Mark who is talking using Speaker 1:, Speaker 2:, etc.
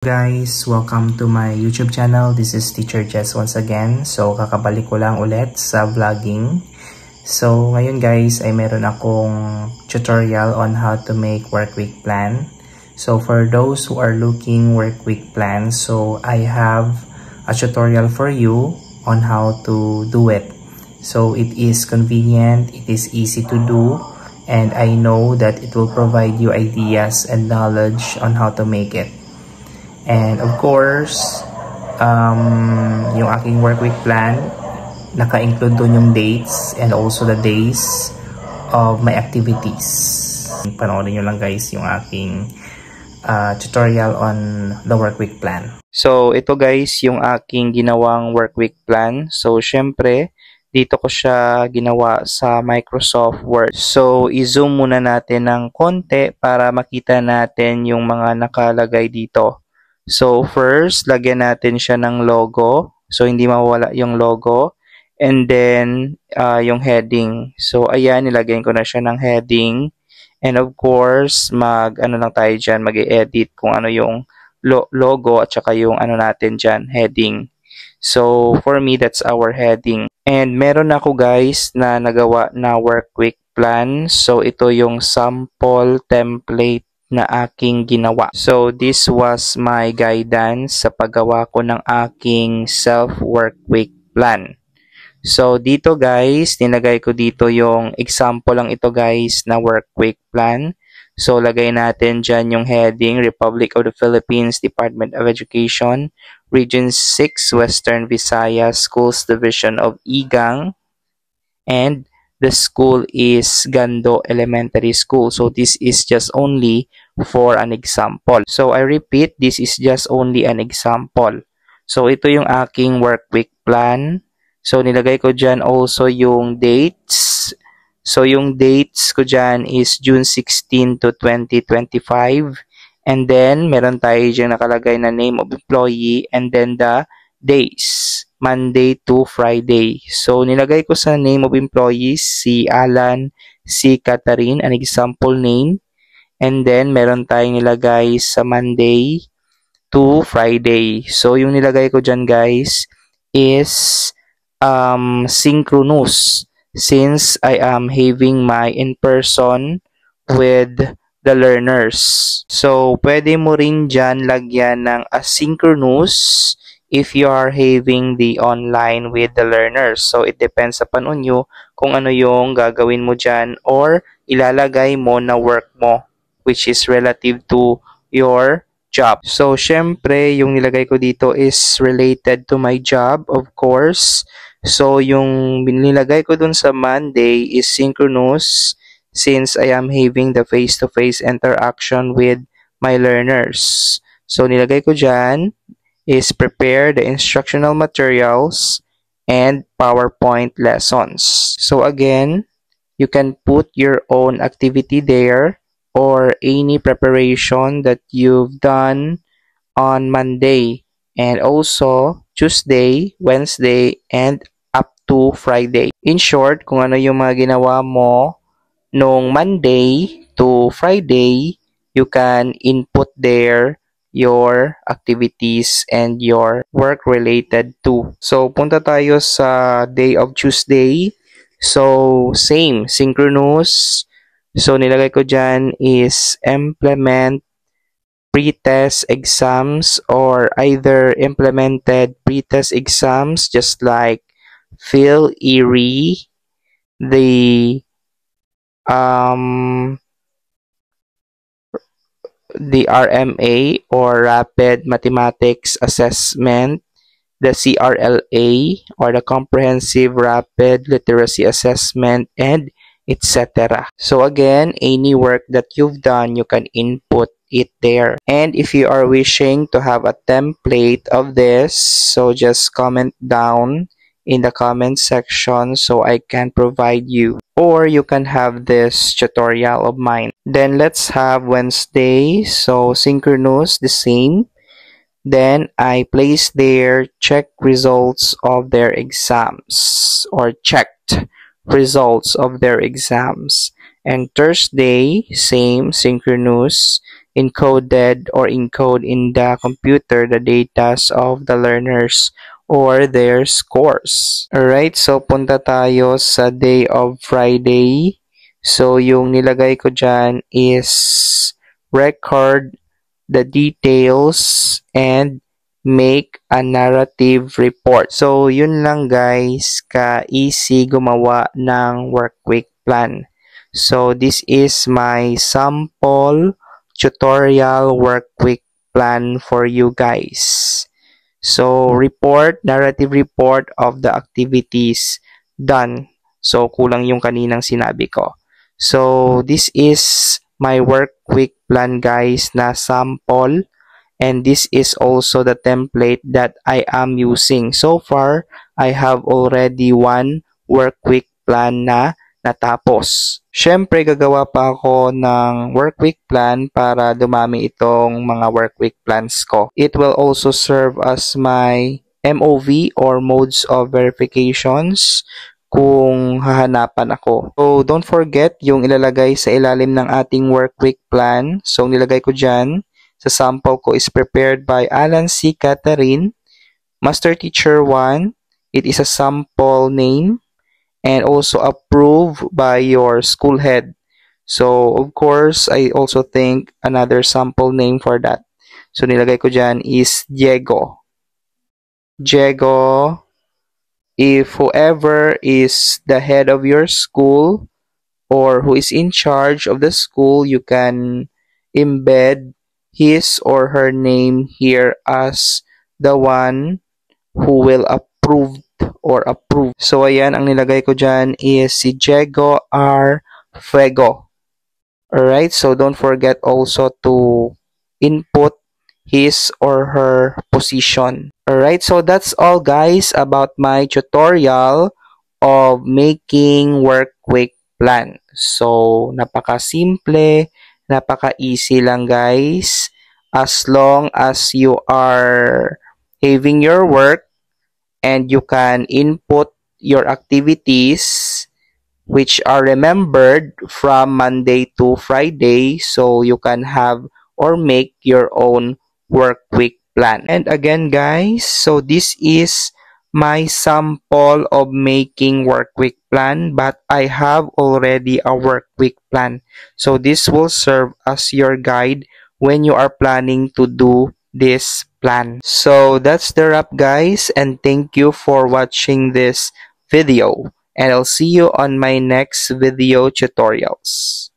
Speaker 1: Guys, welcome to my YouTube channel. This is Teacher Jess once again. So, kakabalik ko lang ulit sa vlogging. So, ngayon guys ay meron akong tutorial on how to make work week plan. So, for those who are looking work week plan, so I have a tutorial for you on how to do it. So, it is convenient, it is easy to do, and I know that it will provide you ideas and knowledge on how to make it. And of course, yung aking work week plan, naka-include dun yung dates and also the days of my activities. Panoorin nyo lang guys yung aking tutorial on the work week plan. So, ito guys yung aking ginawang work week plan. So, syempre, dito ko siya ginawa sa Microsoft Word. So, i-zoom muna natin ng konti para makita natin yung mga nakalagay dito. So, first, lagyan natin siya ng logo. So, hindi mawala yung logo. And then, yung heading. So, ayan, nilagyan ko na siya ng heading. And of course, ano lang tayo dyan, mag-edit kung ano yung logo at saka yung ano natin dyan, heading. So, for me, that's our heading. And meron ako guys na nagawa na work week plan. So, ito yung sample template na aking ginawa. So, this was my guidance sa paggawa ko ng aking self-work week plan. So, dito guys, nilagay ko dito yung example lang ito guys na work week plan. So, lagay natin dyan yung heading, Republic of the Philippines, Department of Education, Region 6, Western Visayas, Schools Division of Igang, and the school is Gando Elementary School. So, this is just only for an example. So, I repeat, this is just only an example. So, ito yung aking work week plan. So, nilagay ko dyan also yung dates. So, yung dates ko dyan is June 16 to 2025. And then, meron tayo dyan nakalagay na name of employee and then the days, Monday to Friday. So, nilagay ko sa name of employees si Alan, si Catherine, an example name. And then, meron tayong nilagay sa Monday to Friday. So, yung nilagay ko dyan guys is synchronous since I am having my in-person with the learners. So, pwede mo rin dyan lagyan ng asynchronous if you are having the online with the learners. So, it depends upon you kung ano yung gagawin mo dyan or ilalagay mo na work mo which is relative to your job. So, syempre, yung nilagay ko dito is related to my job, of course. So, yung nilagay ko dun sa Monday is synchronous since I am having the face-to-face interaction with my learners. So, nilagay ko dyan is prepare the instructional materials and PowerPoint lessons. So, again, you can put your own activity there or any preparation that you've done on Monday and also Tuesday, Wednesday, and up to Friday. In short, kung ano yung mga ginawa mo nung Monday to Friday, you can input there your activities and your work related to. So, punta tayo sa day of Tuesday. So, same, synchronous. So, nilagay ko dyan is implement pre-test exams or either implemented pre-test exams just like Phil, ERI, the RMA or Rapid Mathematics Assessment, the CRLA or the Comprehensive Rapid Literacy Assessment, and etc. So again, any work that you've done, you can input it there. And if you are wishing to have a template of this, so just comment down in the comment section so I can provide you. Or you can have this tutorial of mine. Then let's have Wednesday. So synchronous, the same. Then I place there check results of their exams or checked results of their exams. And Thursday, same, synchronous. encoded or encode in the computer the data of the learners or their scores. Alright, so punta tayo sa day of Friday. So yung nilagay ko dyan is record the details and make a narrative report. So, yun lang guys, ka-easy gumawa ng work week plan. So, this is my sample tutorial work week plan for you guys. So, narrative report of the activities done. So, kulang yung kaninang sinabi ko. So, this is my work week plan guys na sample. And this is also the template that I am using. So far, I have already one work week plan na natapos. Siyempre, gagawa pa ako ng work week plan para dumami itong mga work week plans ko. It will also serve as my MOV or modes of verifications kung hahanapan ako. So, don't forget yung ilalagay sa ilalim ng ating work week plan. So, nilagay ko dyan sa sample ko is prepared by Alan C. Catherine, Master Teacher 1. It is a sample name and also approved by your school head. So, of course, I also think another sample name for that. So, nilagay ko dyan is Diego. Diego, if whoever is the head of your school or who is in charge of the school, you can embed his or her name here as the one who will approve or approve. So, ayan, ang nilagay ko dyan is si Diego R. Fuego. Alright, so don't forget also to input his or her position. Alright, so that's all guys about my tutorial of making work week plan. So, napaka-simple, napaka-easy lang guys. As long as you are having your work and you can input your activities which are remembered from Monday to Friday, so you can have or make your own work week plan. And again guys, so this is my sample of making work week plan, but I have already a work week plan. So this will serve as your guide when you are planning to do this plan. So that's the wrap guys, and thank you for watching this video. And I'll see you on my next video tutorials.